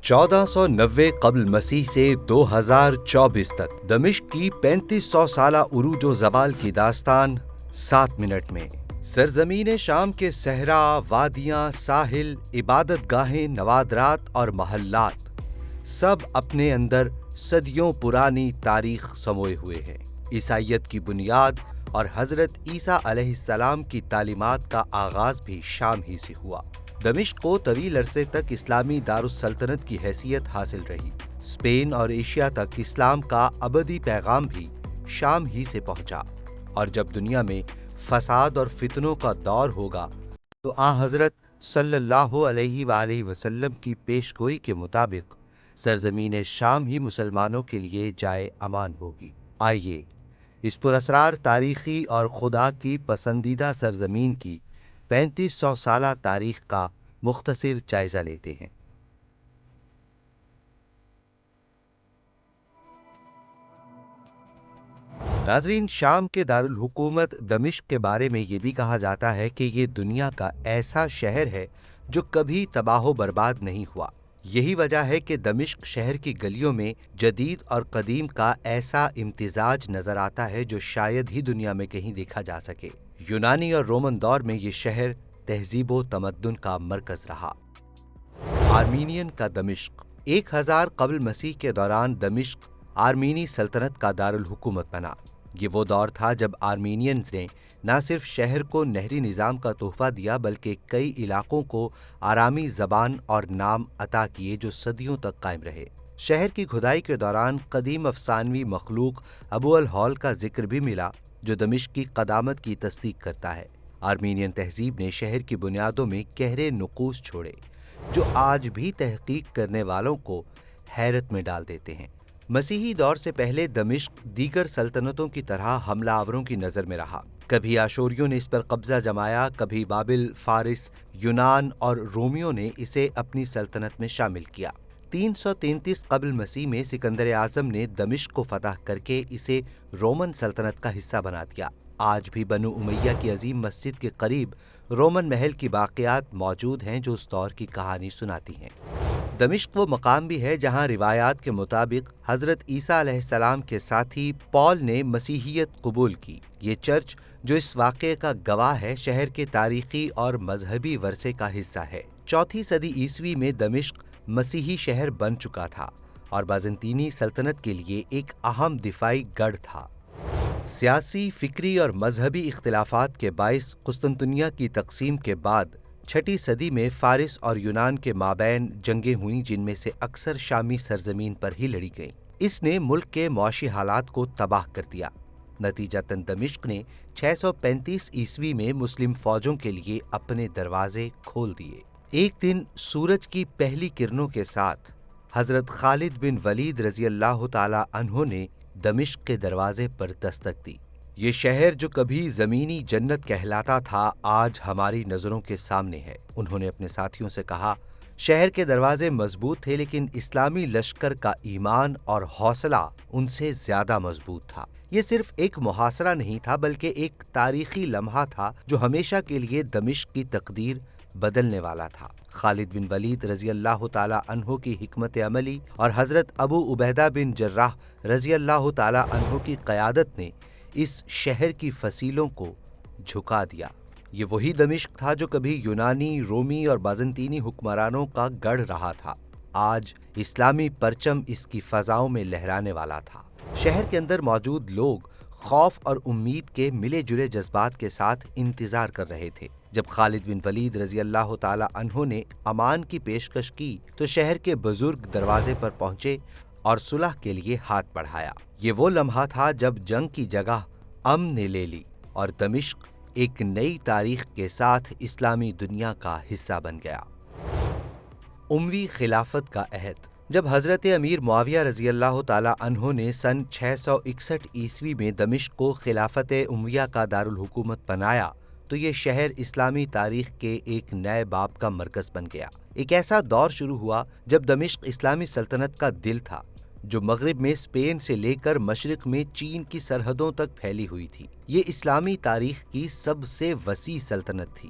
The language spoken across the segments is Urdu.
1490 قبل مسیح سے 2024 تک دمشق کی 3500 سالہ عروج و زوال کی داستان 7 منٹ میں۔ سرزمین شام کے صحرا، وادیاں، ساحل، عبادت گاہیں، نوادرات اور محلات سب اپنے اندر صدیوں پرانی تاریخ سموئے ہوئے ہیں۔ عیسائیت کی بنیاد اور حضرت عیسیٰ علیہ السلام کی تعلیمات کا آغاز بھی شام ہی سے ہوا۔ دمشق کو طویل عرصے تک اسلامی دارالسلطنت کی حیثیت حاصل رہی۔ اسپین اور ایشیا تک اسلام کا ابدی پیغام بھی شام ہی سے پہنچا، اور جب دنیا میں فساد اور فتنوں کا دور ہوگا تو حضرت صلی اللہ علیہ وآلہ وسلم کی پیشگوئی کے مطابق سرزمین شام ہی مسلمانوں کے لیے جائے امان ہوگی۔ آئیے اس پراسرار تاریخی اور خدا کی پسندیدہ سرزمین کی 3500 سالہ تاریخ کا مختصر جائزہ لیتے ہیں۔ ناظرین، شام کے دارالحکومت دمشق کے بارے میں یہ بھی کہا جاتا ہے کہ یہ دنیا کا ایسا شہر ہے جو کبھی تباہ و برباد نہیں ہوا۔ یہی وجہ ہے کہ دمشق شہر کی گلیوں میں جدید اور قدیم کا ایسا امتزاج نظر آتا ہے جو شاید ہی دنیا میں کہیں دیکھا جا سکے۔ یونانی اور رومن دور میں یہ شہر تہذیب و تمدن کا مرکز رہا۔ آرمینین کا دمشق 1000 قبل مسیح کے دوران دمشق آرمینی سلطنت کا دارالحکومت بنا۔ یہ وہ دور تھا جب آرمینینز نے نہ صرف شہر کو نہری نظام کا تحفہ دیا بلکہ کئی علاقوں کو آرامی زبان اور نام عطا کیے جو صدیوں تک قائم رہے۔ شہر کی کھدائی کے دوران قدیم افسانوی مخلوق ابو الہول کا ذکر بھی ملا جو دمشق کی قدامت کی تصدیق کرتا ہے۔ آرمینین تہذیب نے شہر کی بنیادوں میں گہرے نقوش چھوڑے جو آج بھی تحقیق کرنے والوں کو حیرت میں ڈال دیتے ہیں۔ مسیحی دور سے پہلے دمشق دیگر سلطنتوں کی طرح حملہ آوروں کی نظر میں رہا۔ کبھی آشوریوں نے اس پر قبضہ جمایا، کبھی بابل، فارس، یونان اور رومیوں نے اسے اپنی سلطنت میں شامل کیا۔ 333 قبل مسیح میں سکندر اعظم نے دمشق کو فتح کر کے اسے رومن سلطنت کا حصہ بنا دیا۔ آج بھی بنو امیہ کی عظیم مسجد کے قریب رومن محل کی باقیات موجود ہیں جو اس دور کی کہانی سناتی ہیں۔ دمشق وہ مقام بھی ہے جہاں روایات کے مطابق حضرت عیسیٰ علیہ السلام کے ساتھی پال نے مسیحیت قبول کی۔ یہ چرچ جو اس واقعے کا گواہ ہے شہر کے تاریخی اور مذہبی ورثے کا حصہ ہے۔ 4 صدی عیسوی میں دمشق مسیحی شہر بن چکا تھا اور بازنطینی سلطنت کے لیے ایک اہم دفاعی گڑھ تھا۔ سیاسی، فکری اور مذہبی اختلافات کے باعث قسطنطنیہ کی تقسیم کے بعد 6 صدی میں فارس اور یونان کے مابین جنگیں ہوئیں جن میں سے اکثر شامی سرزمین پر ہی لڑی گئیں۔ اس نے ملک کے معاشی حالات کو تباہ کر دیا۔ نتیجتاً دمشق نے 635 عیسوی میں مسلم فوجوں کے لیے اپنے دروازے کھول دیے۔ ایک دن سورج کی پہلی کرنوں کے ساتھ حضرت خالد بن ولید رضی اللہ تعالی عنہ نے دمشق کے دروازے پر دستک دی۔ یہ شہر جو کبھی زمینی جنت کہلاتا تھا آج ہماری نظروں کے سامنے ہے۔ انہوں نے اپنے ساتھیوں سے کہا، شہر کے دروازے مضبوط تھے لیکن اسلامی لشکر کا ایمان اور حوصلہ ان سے زیادہ مضبوط تھا۔ یہ صرف ایک محاصرہ نہیں تھا بلکہ ایک تاریخی لمحہ تھا جو ہمیشہ کے لیے دمشق کی تقدیر بدلنے والا تھا۔ خالد بن ولید رضی اللہ تعالی عنہ کی حکمت عملی اور حضرت ابو عبیدہ بن جراح رضی اللہ تعالی عنہ کی قیادت نے اس شہر کی فصیلوں کو جھکا دیا۔ یہ وہی دمشق تھا جو کبھی یونانی، رومی اور بازنطینی حکمرانوں کا گڑھ رہا تھا۔ آج اسلامی پرچم اس کی فضاؤں میں لہرانے والا تھا۔ شہر کے اندر موجود لوگ خوف اور امید کے ملے جلے جذبات کے ساتھ انتظار کر رہے تھے۔ جب خالد بن ولید رضی اللہ تعالی عنہ نے امان کی پیشکش کی تو شہر کے بزرگ دروازے پر پہنچے اور صلح کے لیے ہاتھ بڑھایا۔ یہ وہ لمحہ تھا جب جنگ کی جگہ امن نے لے لی اور دمشق ایک نئی تاریخ کے ساتھ اسلامی دنیا کا حصہ بن گیا۔ اموی خلافت کا عہد۔ جب حضرت امیر معاویہ رضی اللہ تعالی عنہ نے سن 661 عیسوی میں دمشق کو خلافت امویہ کا دارالحکومت بنایا تو یہ شہر اسلامی تاریخ کے ایک نئے باب کا مرکز بن گیا۔ ایک ایسا دور شروع ہوا جب دمشق اسلامی سلطنت کا دل تھا جو مغرب میں اسپین سے لے کر مشرق میں چین کی سرحدوں تک پھیلی ہوئی تھی۔ یہ اسلامی تاریخ کی سب سے وسیع سلطنت تھی۔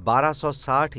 1260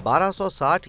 1260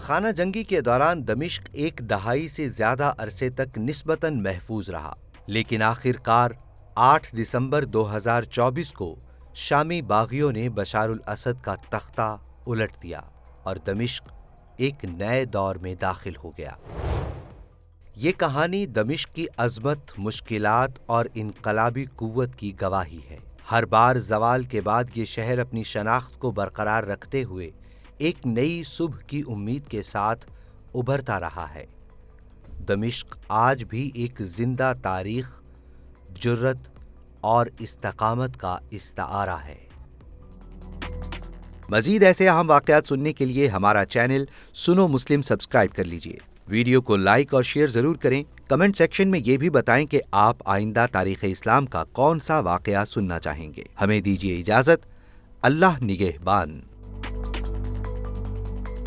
خانہ جنگی کے دوران دمشق ایک دہائی سے زیادہ عرصے تک نسبتاً محفوظ رہا، لیکن آخر کار 8 دسمبر 2024 کو شامی باغیوں نے بشار الاسد کا تختہ الٹ دیا اور دمشق ایک نئے دور میں داخل ہو گیا۔ یہ کہانی دمشق کی عظمت، مشکلات اور انقلابی قوت کی گواہی ہے۔ ہر بار زوال کے بعد یہ شہر اپنی شناخت کو برقرار رکھتے ہوئے ایک نئی صبح کی امید کے ساتھ ابھرتا رہا ہے۔ دمشق آج بھی ایک زندہ تاریخ، جرأت اور استقامت کا استعارہ ہے۔ مزید ایسے اہم واقعات سننے کے لیے ہمارا چینل سنو مسلم سبسکرائب کر لیجئے۔ ویڈیو کو لائک اور شیئر ضرور کریں۔ کمنٹ سیکشن میں یہ بھی بتائیں کہ آپ آئندہ تاریخ اسلام کا کون سا واقعہ سننا چاہیں گے۔ ہمیں دیجیے اجازت۔ اللہ نگہبان۔